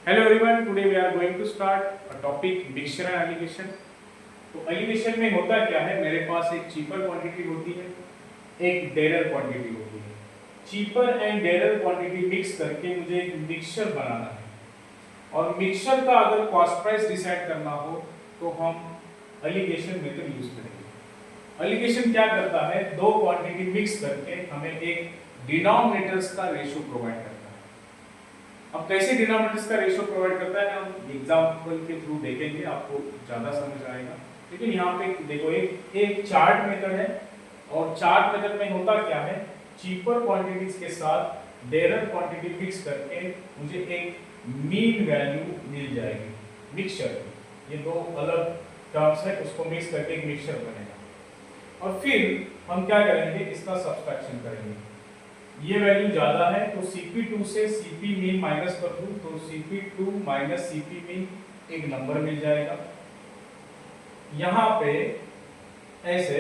Hello everyone, today we are going to start a topic mixture and alligation। तो alligation में होता क्या है, मेरे पास एक चीपर क्वांटिटी होती है, एक डेरर क्वांटिटी होती है। चीपर एंड डेरर क्वांटिटी मिक्स करके मुझे एक मिक्सचर बनाना है, और मिक्सचर का अगर कॉस्ट प्राइस डिसाइड करना हो तो हम एलिगेशन मेथड यूज करेंगे। एलिगेशन क्या करता है, दो क्वांटिटी मिक्स करके हमें एक डिनोमिनेटर्स का रेशियो प्रोवाइड करता है। अब कैसे डिनोमिनेटर्स का रेशियो प्रोवाइड करता है हम एग्जांपल के थ्रू देखेंगे, आपको ज्यादा समझ आएगा। लेकिन यहाँ पे देखो एक चार्ट मेथड है, और चार्ट मेथड में होता क्या है, चीपर क्वांटिटीज के साथ डेरर क्वांटिटी मिक्स करके मुझे एक मीन वैल्यू मिल जाएगी मिक्सचर की। ये दो अलग टर्म्स है, उसको मिक्स करके एक मिक्सचर बनेगा। और फिर हम क्या करेंगे, इसका सब्सट्रैक्शन करेंगे। ये वैल्यू ज्यादा है तो Cp2 से Cp मीन माइनस कर दूं तो Cp2 माइनस Cp मीन एक नंबर मिल जाएगा। यहाँ पे ऐसे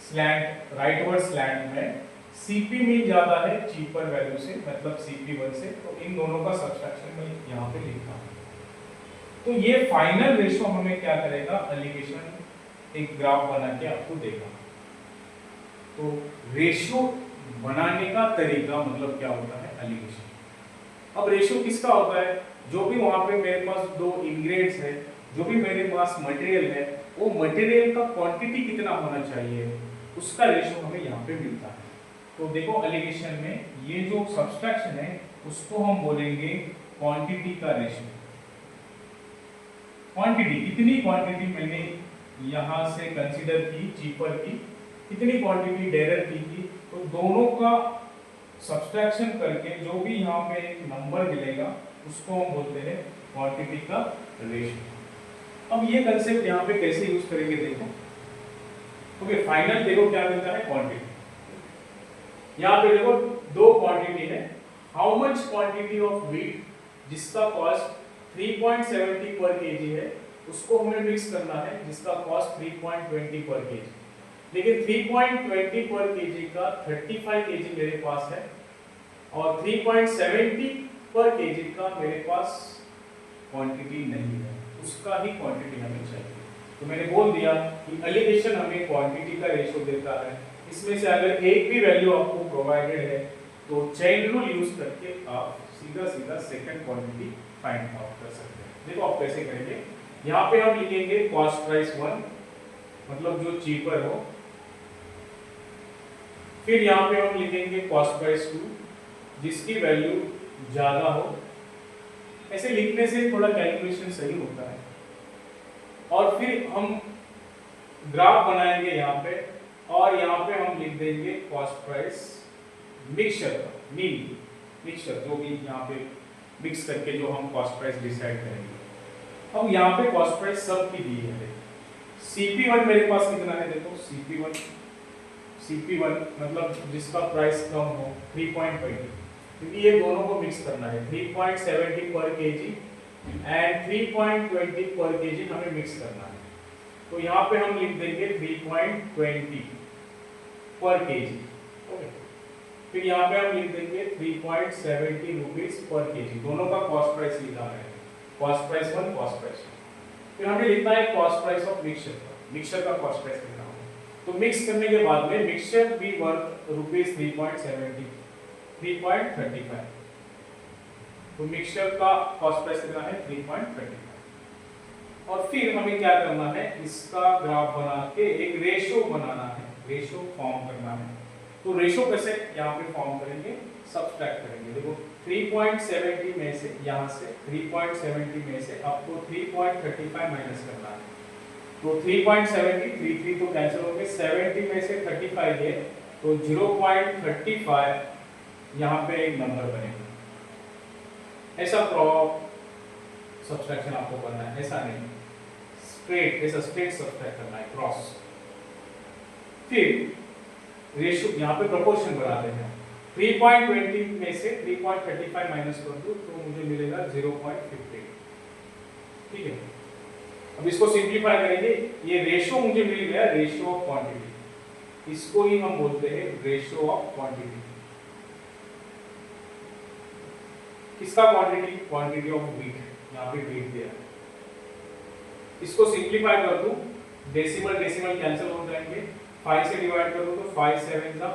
स्लैंट राइटवर्ड स्लैंट में Cp मीन ज्यादा है चीपर वैल्यू से, मतलब Cp1 से, तो इन दोनों का सब्सट्रैक्शन मैं यहाँ पे लिखा हूँ। तो ये फाइनल रेशियो हमें क्या करेगा, एलिगेशन एक ग्राफ बना के आपको देगा। तो रेशियो बनाने का तरीका मतलब क्या होता है, एलिगेशन। अब रेशियो किसका होता है, जो भी वहां पे मेरे पास दो इंग्रेडिएंट्स है, जो भी मेरे पास मटेरियल है, वो मटेरियल का क्वांटिटी कितना होना चाहिए, उसका रेशियो हमें यहाँ पे मिलता है। तो देखो एलिगेशन में ये जो सब्सट्रैक्शन है उसको हम बोलेंगे क्वांटिटी का रेशियो। क्वांटिटी, कितनी क्वांटिटी मैंने यहाँ से कंसीडर की चीपर की, कितनी क्वांटिटी डेरर की थी, तो दोनों का सब्सट्रैक्शन करके जो भी यहाँ पे एक नंबर मिलेगा उसको हम बोलते हैं क्वांटिटी का रेशियो। अब ये कंसेप्ट यहाँ पे कैसे यूज करेंगे देखो। ओके, फाइनल देखो क्या मिलता है, क्वांटिटी। यहाँ पे देखो दो क्वांटिटी है, how much quantity of wheat जिसका कॉस्ट 3.70 पर केजी है, उसको हमें मिक्स करना है जिसका कॉस्ट 3.20 पर केजी। लेकिन 3.20 पर केजी का 35 केजी मेरे पास है, और 3.70 पर केजी का मेरे पास क्वांटिटी नहीं है, उसका ही क्वांटिटी हमें चाहिए। तो मैंने बोल दिया कि एलिगेशन हमें क्वांटिटी का रेशियो देता है। इसमें से अगर एक भी वैल्यू आपको प्रोवाइडेड है तो चेन रूल यूज करके आप सीधा सीधा सेकंड क्वांटिटी फाइंड आउट कर सकते हैं। देखो आप कैसे करेंगे, यहाँ पे हम लिखेंगे कॉस्ट प्राइस 1, मतलब जो चीपर हो। फिर यहाँ पे हम लिखेंगे कॉस्ट प्राइस 2, जिसकी वैल्यू ज्यादा हो। ऐसे लिखने से थोड़ा कैलकुलेशन सही होता है। और फिर हम ग्राफ बनाएंगे यहाँ पे, और यहाँ पे हम लिख देंगे कॉस्ट प्राइस मिक्सचर का मीन मिक्सचर, जो भी यहाँ पे मिक्स करके जो हम कॉस्ट प्राइस डिसाइड करेंगे। अब यहाँ पे कॉस्ट प्राइस सब की दी है। Cp1 मेरे पास कितना है देखो, Cp1 मतलब जिसका प्राइस कम हो 3.20, क्योंकि ये दोनों को मिक्स करना है। 3.70 पर केजी एंड 3.20 पर केजी हमें मिक्स करना है। तो यहाँ पे हम लिख देंगे 3.20 पर केजी। ओके, फिर यहाँ पे हम लिख देंगे 3.70 रुपीज पर केजी। दोनों का कॉस्ट प्राइस लिखा है, कॉस्ट प्राइस 1, कॉस्ट प्राइस 2। फिर हमें लिखना है कॉस्ट प्राइस ऑफ मिक्सचर का कॉस्ट प्राइस लिखना होगा। तो मिक्स करने के बाद में मिक्सचर भी वर्थ रुपीज 3.35। तो मिक्सचर का कॉस्ट प्राइस कितना है, 3.35। और फिर हमें क्या करना है, इसका ग्राफ बना के एक रेशियो बनाना है, रेशियो फॉर्म करना है। तो रेशियो कैसे यहाँ पे फॉर्म करेंगे, सब्सट्रैक्ट करेंगे। देखो 3.70 में से, यहाँ से 3.70 में से आपको 3.35 माइनस करना है। तो 3.70 33 तो कैंसिल हो गए, 70 में से 35 है तो 0.35 यहाँ पे एक नंबर बनेगा। ऐसा क्रॉस सब्सट्रैक्शन आपको करना है, ऐसा नहीं स्ट्रेट, ऐसा स्ट्रेट सब्सट्रैक्ट करना है, क्रॉस। फिर रेशियो यहाँ पे प्रोपोर्शन बनाते हैं। 3.20 में से 3.35 माइनस कर दूं तो मुझे मिलेगा 0.50। ठीक है, अब इसको सिंप्लीफाई करेंगे। ये रेशियो मुझे मिल गया, रेशियो ऑफ क्वांटिटी, इसको ही हम बोलते हैं रेशियो ऑफ क्वांटिटी। किसका क्वांटिटी? क्वांटिटी ऑफ व्हीट, यहाँ पे व्हीट दिया है। इसको सिंप्लीफाई कर दूं, डेसिमल डेसिमल कैंसिल हो जाएंगे, 5 से डिवाइड करूं तो 5 7 जा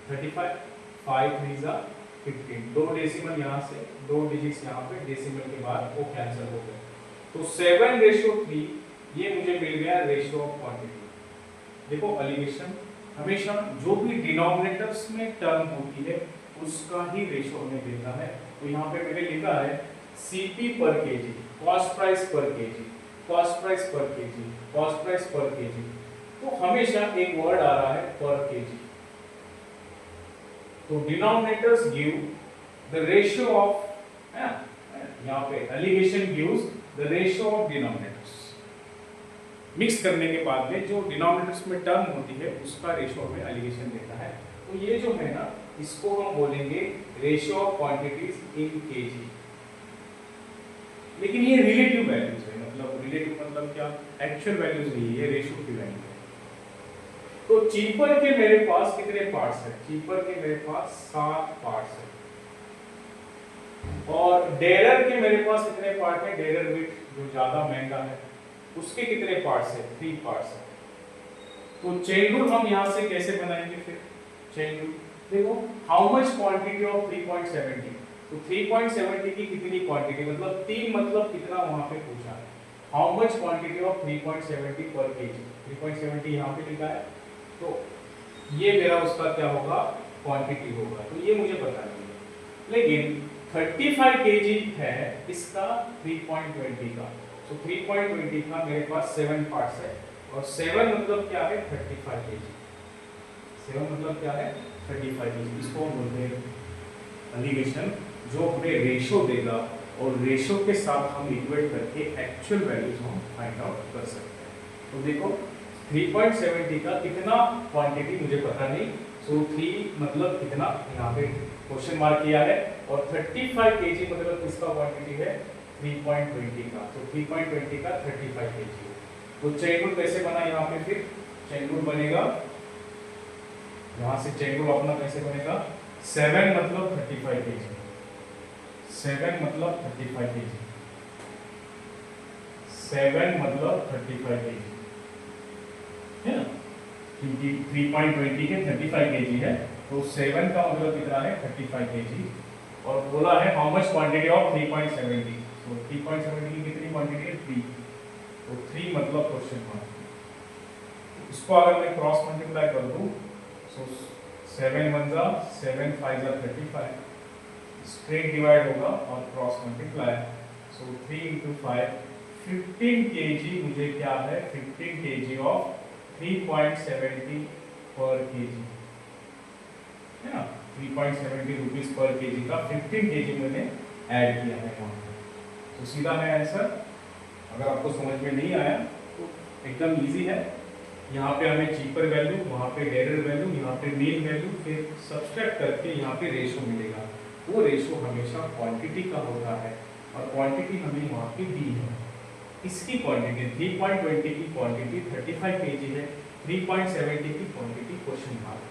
35, 5 3 जा 15, दो डेसिमल यहाँ से, दो डिजिट्स यहाँ पे डेसिमल के बाद वो कैंसिल हो गए, तो 7:3 ये मुझे मिल गया रेशियो ऑफ क्वांटिटी। देखो एलिगेशन हमेशा जो भी डिनोमिनेटर्स में टर्म होती है उसका ही रेशियो हमें देता है। तो यहाँ पे मैंने लिखा है सीपी पर केजी, कॉस्ट प्राइस पर केजी, कॉस्ट प्राइस पर केजी, कॉस्ट प्राइस पर केजी, तो हमेशा एक वर्ड आ रहा है पर केजी। तो denominators give the ratio of, यहाँ पे alligation gives the ratio of denominators. Mix करने के बाद में जो डिनोमिनेटर्स में टर्म होती है उसका रेशियो हमें एलिगेशन देता है। तो ये जो है ना, इसको हम बोलेंगे ratio of quantities in KG. लेकिन ये रिलेटिव वैल्यूज है, मतलब रिलेटिव मतलब क्या, एक्चुअल वैल्यूज नहीं, ये रेशियो की वैल्यू है। तो चीपर के मेरे पास कितने पार्ट्स हैं? चीपर के मेरे पास 7 पार्ट्स हैं। और डेरर के मेरे पास कितने पार्ट हैं? डेरर विथ जो ज्यादा महंगा है उसके कितने पार्ट्स हैं? 3 पार्ट्स हैं। तो चेन रूल हम यहां से कैसे बनाएंगे फिर? चेन रूल देखो, हाउ मच क्वांटिटी ऑफ 3.70, तो 3.70 की कितनी क्वांटिटी, मतलब 3 मतलब कितना वहां पे पूछा है। हाउ मच क्वांटिटी ऑफ 3.70 पर केजी, 3.70 यहाँ पे लिखा है, तो ये मेरा उसका क्या होगा? क्वांटिटी होगा। तो ये मुझे पता नहीं है, लेकिन 35 केजी है इसका 3.20 का, तो 3.20 का मेरे पास 7 पार्ट्स है, और 7 मतलब क्या है? 35 केजी। 7 मतलब क्या है? 35 केजी। इसको हम बोलते हैं एलिगेशन, जो हमें रेशियो देगा और रेशियो के साथ हम इक्वेट करके एक्चुअल वैल्यूज हम फाइंड आउट कर सकते हैं। तो देखो 3.70 का कितना क्वांटिटी मुझे पता नहीं, सो 3 मतलब कितना, यहाँ पे क्वेश्चन मार्क किया है, और 35 केजी मतलब किसका क्वांटिटी है? 3.20 का, तो 3.20 का 35 केजी। तो चेन रूल कैसे बना यहाँ पे? फिर चेन रूल बनेगा, यहाँ से चेन रूल अपना कैसे बनेगा? 7 मतलब 35 केजी, 7 मतलब 35 केजी, 7 मतलब 35 केजी है ना, क्योंकि 3.20 के 35 केजी है, तो 7 का मतलब कितना है? 35 केजी। और बोला है हाउ मच क्वांटिटी ऑफ 3.70, तो 3.70 की कितनी क्वांटिटी है? 3, तो 3 मतलब क्वेश्चन मार्क। इसको अगर मैं क्रॉस मल्टीप्लाई कर दूं, सो 7 1 जा 7 5 जा 35, स्ट्रेट डिवाइड होगा और क्रॉस मल्टीप्लाई, सो 3 into 5 15 केजी मुझे क्या है? 15 केजी ऑफ 3.70 पर केजी है ना, 3.70 रुपीज पर केजी का 15 केजी मैंने ऐड किया है वहाँ पे। तो सीधा है आंसर। अगर आपको समझ में नहीं आया तो एकदम इजी है, यहाँ पे हमें चीपर वैल्यू, वहाँ पे डेरर वैल्यू, यहाँ पे मीन वैल्यू, फिर सब्सट्रैक्ट करके यहाँ पे रेशो मिलेगा। वो रेशो हमेशा क्वांटिटी का होता है, और क्वांटिटी हमें वहाँ पे दी है। इसकी क्वांटिटी 3.20 की क्वांटिटी 35 केजी है, 3.70 की क्वांटिटी क्वेश्चन मार्क।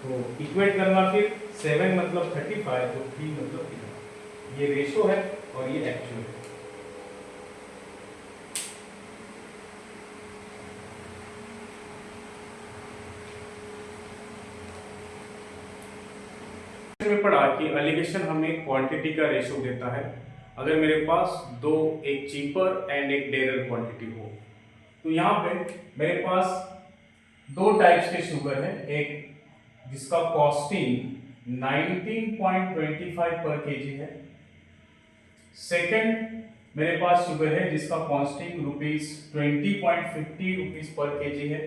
तो इक्वेट करना फिर 7 मतलब 35, तो 3 मतलब कितना, ये रेशो है और ये एक्चुअल है। में पढ़ा कि एलिगेशन हमें क्वांटिटी का रेशो देता है। अगर मेरे पास दो, एक चीपर एंड एक डेरर क्वांटिटी हो, तो यहाँ पे मेरे पास 2 टाइप्स के शुगर है, एक जिसका कॉस्टिंग 19.25 पर केजी है, सेकंड मेरे पास शुगर है जिसका कॉस्टिंग ₹20.50 रुपीज पर केजी है,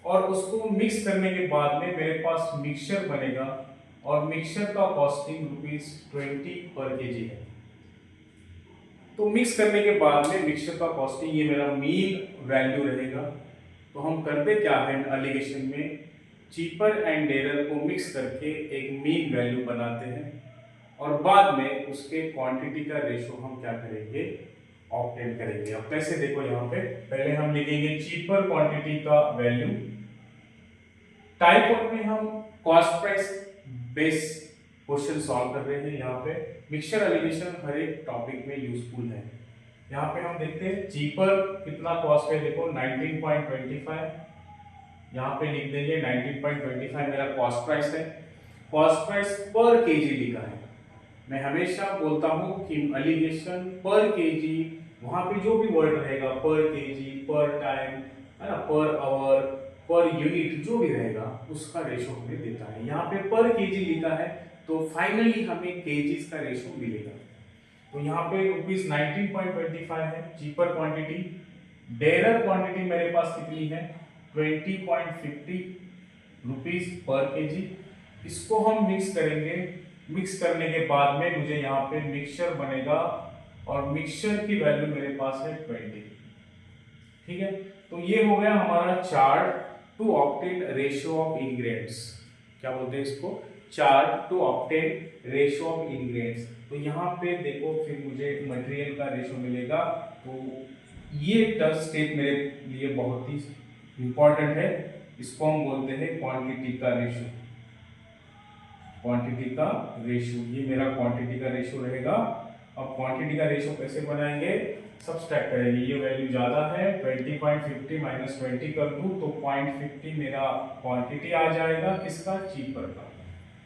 और उसको मिक्स करने के बाद में मेरे पास मिक्सचर बनेगा, और मिक्सचर का कॉस्टिंग ₹20 पर केजी है। तो मिक्स करने के बाद में मिक्सचर का कॉस्टिंग, ये मेरा मीन वैल्यू रहेगा। तो हम करते क्या है एलिगेशन में, चीपर एंड डेरर को मिक्स करके एक मीन वैल्यू बनाते हैं, और बाद में उसके क्वांटिटी का रेशो हम क्या करेंगे? ऑब्टेन करेंगे। अब कैसे? देखो यहाँ पे पहले हम लिखेंगे चीपर क्वांटिटी का वैल्यू, टाइप वन में हम cost price base question solve कर रहे हैं। यहाँ पे मिक्सचर एलिगेशन हर एक टॉपिक में यूजफुल है। यहाँ पे हम देखते हैं चीपर कितना कॉस्ट है, देखो 19.25। यहाँ पे लिख देंगे 19.25 मेरा कॉस्ट प्राइस है। कॉस्ट प्राइस पर केजी लिखा है। मैं हमेशा बोलता हूँ कि एलिगेशन पर केजी, वहां पे जो भी वर्ड रहेगा पर केजी, पर टाइम, है ना, पर आवर, पर यूनिट, जो भी रहेगा उसका रेशो हमें देता है। यहाँ पे पर केजी लिखा है तो फाइनली हमें केजीज का रेशो मिलेगा। तो यहाँ पे रुपीज 19.25 है चीपर क्वांटिटी। डेरर क्वांटिटी मेरे पास कितनी है 20.50 रुपीज पर केजी। इसको हम मिक्स करेंगे। मिक्स करने के बाद में मुझे यहाँ पे मिक्सचर बनेगा और मिक्सचर की वैल्यू मेरे पास है 20। ठीक है, तो ये हो गया हमारा chart to obtain ratio of ingredients. क्या बोलते हैं इसको, chart to obtain ratio of ingredients. तो यहाँ पे देखो फिर मुझे मटेरियल का रेशियो मिलेगा। तो ये टच स्टेप मेरे लिए बहुत ही इंपॉर्टेंट है। इसको हम बोलते हैं क्वांटिटी का रेशियो। क्वांटिटी का रेशियो, ये मेरा क्वांटिटी का रेशियो रहेगा। अब क्वांटिटी का रेशियो कैसे बनाएंगे, सब्सट्रैक्ट करेंगे। ये वैल्यू ज्यादा है 20.50 माइनस 20 कर दूं तो 0.50 मेरा क्वांटिटी आ जाएगा किसका, चीपर का।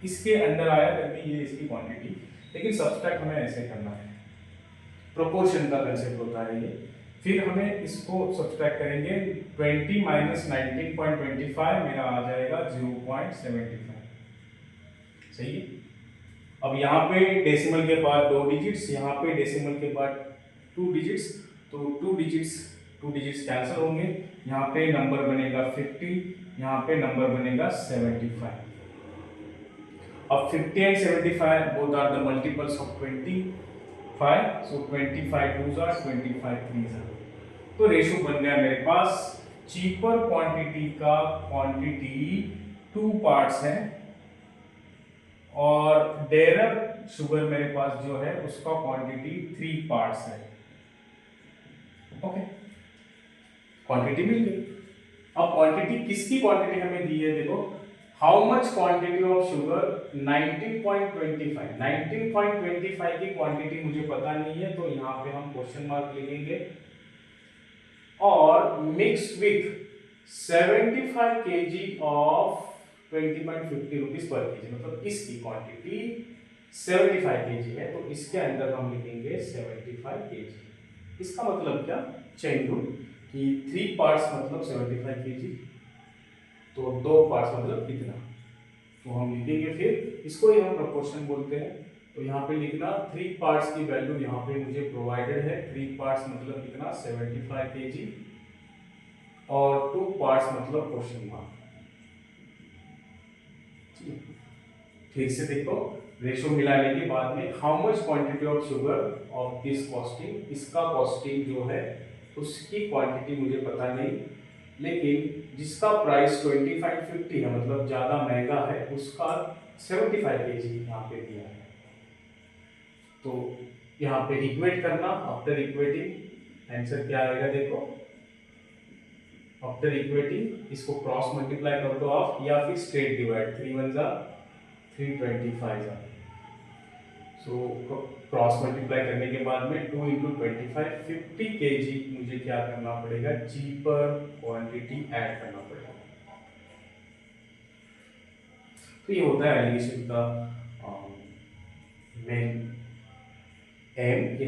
इसके अंदर आया करके ये इसकी क्वांटिटी, लेकिन सब्सट्रैक्ट हमें ऐसे करना है। प्रोपोर्शन का कंसेप्ट होता है ये। फिर हमें इसको सब्सट्रैक्ट करेंगे। 20 माइनस 19.25 मेरा आ जाएगा 0.75। सही है। अब यहाँ पे डेसिमल के बाद 2 डिजिट्स, यहाँ पे डेसिमल के बाद 2 डिजिट्स, तो 2 डिजिट्स कैंसिल होंगे। यहाँ पे नंबर बनेगा 50, यहाँ पे नंबर बनेगा 75। अब 50 and 75 both are the multiples of 25, so 25 2s are 25 3s are। तो रेशियो बन गया मेरे पास चीपर क्वांटिटी का, क्वांटिटी 2 पार्ट्स है और डेरर शुगर मेरे पास जो है उसका क्वांटिटी 3 पार्ट्स है। ओके, क्वांटिटी मिल गई। अब क्वांटिटी किसकी क्वांटिटी हमें दी है, देखो how much quantity of sugar 19.25। 19.25 की क्वांटिटी मुझे पता नहीं है तो यहाँ पे हम क्वेश्चन मार्क लिखेंगे। और mixed with 75 kg of 20.50 rupees per KG, मतलब इसकी क्वांटिटी 75 kg है तो इसके अंदर हम लिखेंगे 75 kg। इसका मतलब क्या, चेन रूल कि 3 पार्ट्स मतलब 75 kg, तो 2 पार्ट्स मतलब कितना, तो हम लिखेंगे। फिर इसको ही हम प्रोपोर्शन बोलते हैं। तो यहाँ पे लिखना 3 पार्ट्स की वैल्यू यहाँ पे मुझे प्रोवाइडेड है। 3 पार्ट्स मतलब कितना 75 kg और 2 पार्ट्स मतलब क्वेश्चन मार्क। ठीक से देखो, रेशो मिलाने के बाद में how much quantity of sugar of this costing, इसका कॉस्टिंग जो है उसकी क्वांटिटी मुझे पता नहीं, लेकिन जिसका प्राइस 2550 है मतलब ज्यादा महंगा है उसका 75 kg यहाँ पे दिया है। तो यहाँ पे इक्वेट करना, आफ्टर इक्वेटिंग आंसर क्या आएगा, देखो आफ्टर इक्वेटिंग इसको क्रॉस मल्टीप्लाई कर दो आप या फिर स्ट्रेट डिवाइड, 3 1 जा 325 जा। सो क्रॉस मल्टीप्लाई करने के बाद में 2 into 25 50 kg मुझे क्या करना पड़ेगा, चीपर क्वांटिटी ऐड करना पड़ेगा। तो ये होता है एलिगेशन का मेन एम।